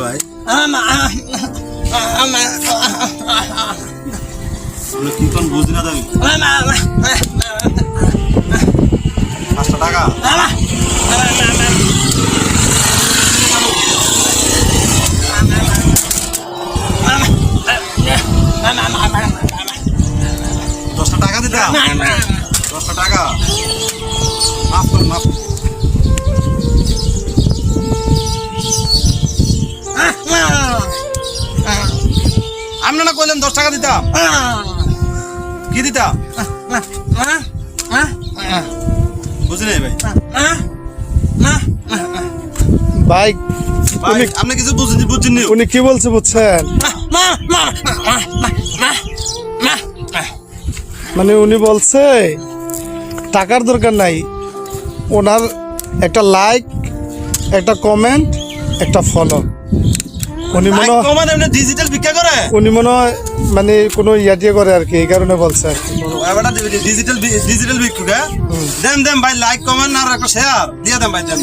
ভাই কি কোন বুঝি না তুমি 5 টাকা টাকা দিতা 10 টাকা মাফ কর মাফ আমি না কইলাম 10 টাকা দিতা কি দিতা বুঝলি ভাই ভাই আপনি কিছু বুঝছেন নি উনি কি বলছে বুঝছেন মানে উনি বলছে টাকার দরকার নাই ওনার একটা লাইক একটা কমেন্ট একটা ফলো উনি মনে হয় ডিজিটাল ভিক্ষা করে উনি মনে হয় মানে কোনো ইয়া দিয়ে করে আর কি এই কারণে বলছে আর কি ডিজিটাল ভিক্ষুক দেন ভাই লাইক কমেন্ট আর একটা শেয়ার দিয়ে দেন ভাই দেন